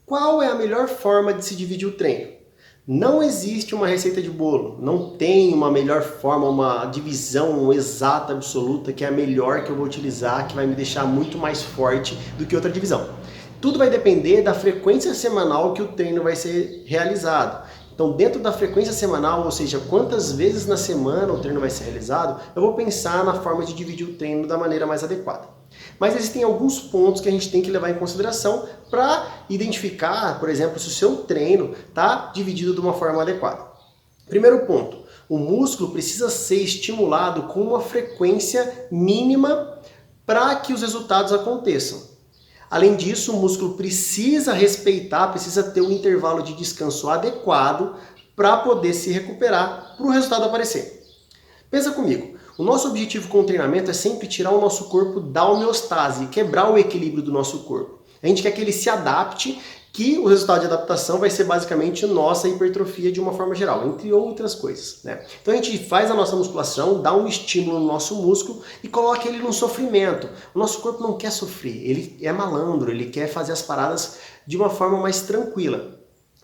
Qual é a melhor forma de se dividir o treino? Não existe uma receita de bolo, não tem uma melhor forma, uma divisão exata, absoluta, que é a melhor que eu vou utilizar, que vai me deixar muito mais forte do que outra divisão. Tudo vai depender da frequência semanal que o treino vai ser realizado. Então, dentro da frequência semanal, ou seja, quantas vezes na semana o treino vai ser realizado, eu vou pensar na forma de dividir o treino da maneira mais adequada. Mas existem alguns pontos que a gente tem que levar em consideração para identificar, por exemplo, se o seu treino está dividido de uma forma adequada. Primeiro ponto, o músculo precisa ser estimulado com uma frequência mínima para que os resultados aconteçam. Além disso, o músculo precisa respeitar, precisa ter um intervalo de descanso adequado para poder se recuperar para o resultado aparecer. Pensa comigo, o nosso objetivo com o treinamento é sempre tirar o nosso corpo da homeostase, quebrar o equilíbrio do nosso corpo. A gente quer que ele se adapte, que o resultado de adaptação vai ser basicamente nossa hipertrofia de uma forma geral, entre outras coisas, né? Então a gente faz a nossa musculação, dá um estímulo no nosso músculo e coloca ele num sofrimento. O nosso corpo não quer sofrer, ele é malandro, ele quer fazer as paradas de uma forma mais tranquila.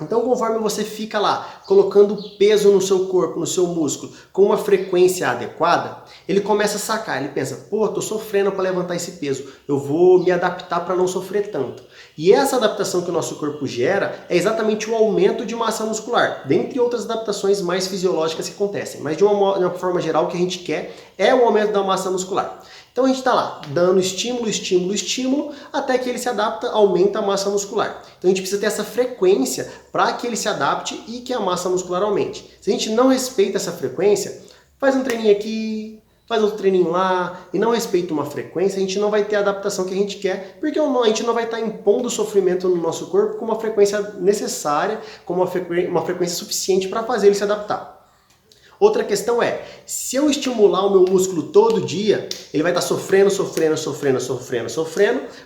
Então, conforme você fica lá, colocando peso no seu corpo, no seu músculo, com uma frequência adequada, ele começa a sacar, ele pensa, pô, tô sofrendo para levantar esse peso, eu vou me adaptar para não sofrer tanto. E essa adaptação que o nosso corpo gera é exatamente o aumento de massa muscular, dentre outras adaptações mais fisiológicas que acontecem. Mas de uma forma geral, o que a gente quer é o aumento da massa muscular. Então a gente está lá, dando estímulo, estímulo, estímulo, até que ele se adapta, aumenta a massa muscular. Então a gente precisa ter essa frequência para que ele se adapte e que a massa muscular aumente. Se a gente não respeita essa frequência, faz um treininho aqui, faz outro treininho lá, e não respeita uma frequência, a gente não vai ter a adaptação que a gente quer, porque a gente não vai estar impondo sofrimento no nosso corpo com uma frequência necessária, com uma frequência suficiente para fazer ele se adaptar. Outra questão é, se eu estimular o meu músculo todo dia, ele vai estar sofrendo,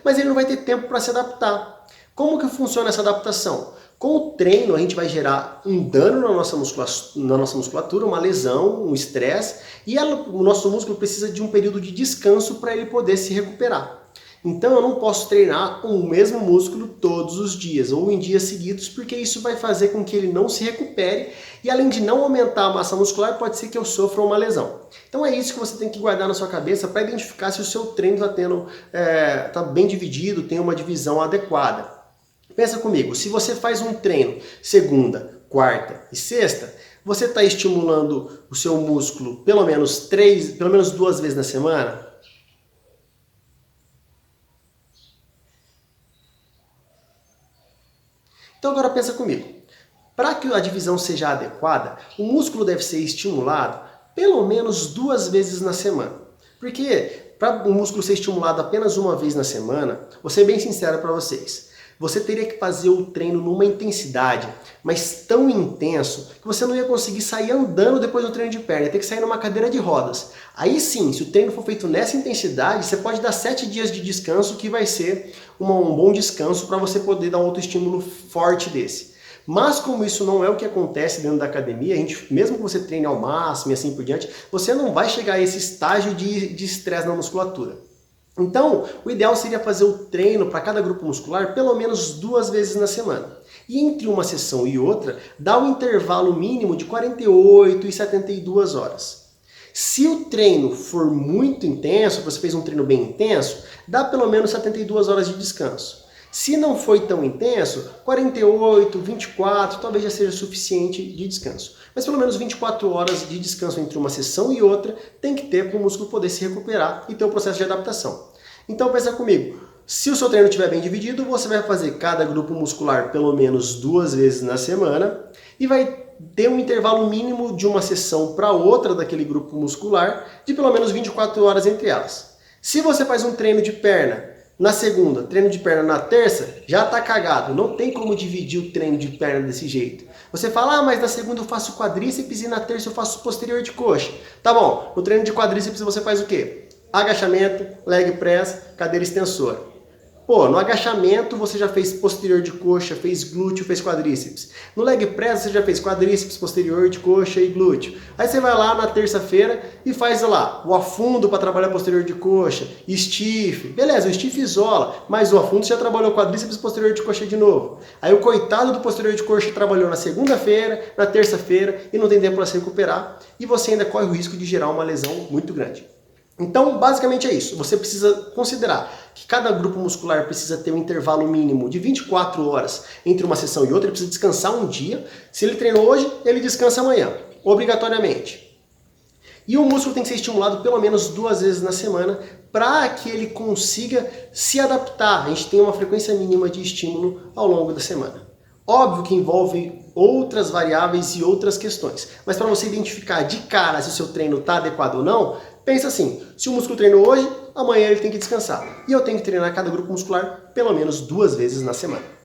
mas ele não vai ter tempo para se adaptar. Como que funciona essa adaptação? Com o treino, a gente vai gerar um dano na nossa musculatura, uma lesão, um estresse, e o nosso músculo precisa de um período de descanso para ele poder se recuperar. Então eu não posso treinar o mesmo músculo todos os dias ou em dias seguidos, porque isso vai fazer com que ele não se recupere e além de não aumentar a massa muscular, pode ser que eu sofra uma lesão. Então é isso que você tem que guardar na sua cabeça para identificar se o seu treino está bem dividido, tem uma divisão adequada. Pensa comigo, se você faz um treino segunda, quarta e sexta, você está estimulando o seu músculo pelo menos 2 vezes na semana? Então agora pensa comigo, para que a divisão seja adequada, o músculo deve ser estimulado pelo menos 2 vezes na semana. Porque para o músculo ser estimulado apenas uma vez na semana, vou ser bem sincero para vocês, você teria que fazer o treino numa intensidade, mas tão intenso, que você não ia conseguir sair andando depois do treino de perna, ia ter que sair numa cadeira de rodas. Aí sim, se o treino for feito nessa intensidade, você pode dar 7 dias de descanso, que vai ser um bom descanso para você poder dar um autoestímulo forte desse. Mas como isso não é o que acontece dentro da academia, mesmo que você treine ao máximo e assim por diante, você não vai chegar a esse estágio de estresse na musculatura. Então, o ideal seria fazer o treino para cada grupo muscular pelo menos 2 vezes na semana. E entre uma sessão e outra, dá um intervalo mínimo de 48 e 72 horas. Se o treino for muito intenso, você fez um treino bem intenso, dá pelo menos 72 horas de descanso. Se não foi tão intenso, 48, 24, talvez já seja suficiente de descanso. Mas pelo menos 24 horas de descanso entre uma sessão e outra tem que ter para o músculo poder se recuperar e ter um processo de adaptação. Então pensa comigo, se o seu treino estiver bem dividido, você vai fazer cada grupo muscular pelo menos 2 vezes na semana e vai ter um intervalo mínimo de uma sessão para outra daquele grupo muscular de pelo menos 24 horas entre elas. Se você faz um treino de perna na segunda, treino de perna na terça, já está cagado. Não tem como dividir o treino de perna desse jeito. Você fala, mas na segunda eu faço quadríceps e na terça eu faço posterior de coxa. Tá bom, no treino de quadríceps você faz o quê? Agachamento, leg press, cadeira extensora. Pô, no agachamento você já fez posterior de coxa, fez glúteo, fez quadríceps. No leg press você já fez quadríceps, posterior de coxa e glúteo. Aí você vai lá na terça-feira e faz lá o afundo para trabalhar posterior de coxa, stiff. Beleza, o stiff isola, mas o afundo você já trabalhou quadríceps, posterior de coxa de novo. Aí o coitado do posterior de coxa trabalhou na segunda-feira, na terça-feira e não tem tempo para se recuperar. E você ainda corre o risco de gerar uma lesão muito grande. Então, basicamente é isso. Você precisa considerar que cada grupo muscular precisa ter um intervalo mínimo de 24 horas entre uma sessão e outra. Ele precisa descansar um dia. Se ele treinou hoje, ele descansa amanhã, obrigatoriamente. E o músculo tem que ser estimulado pelo menos 2 vezes na semana para que ele consiga se adaptar. A gente tem uma frequência mínima de estímulo ao longo da semana. Óbvio que envolve outras variáveis e outras questões, mas para você identificar de cara se o seu treino está adequado ou não, pensa assim, se o músculo treinou hoje, amanhã ele tem que descansar. E eu tenho que treinar cada grupo muscular pelo menos 2 vezes na semana.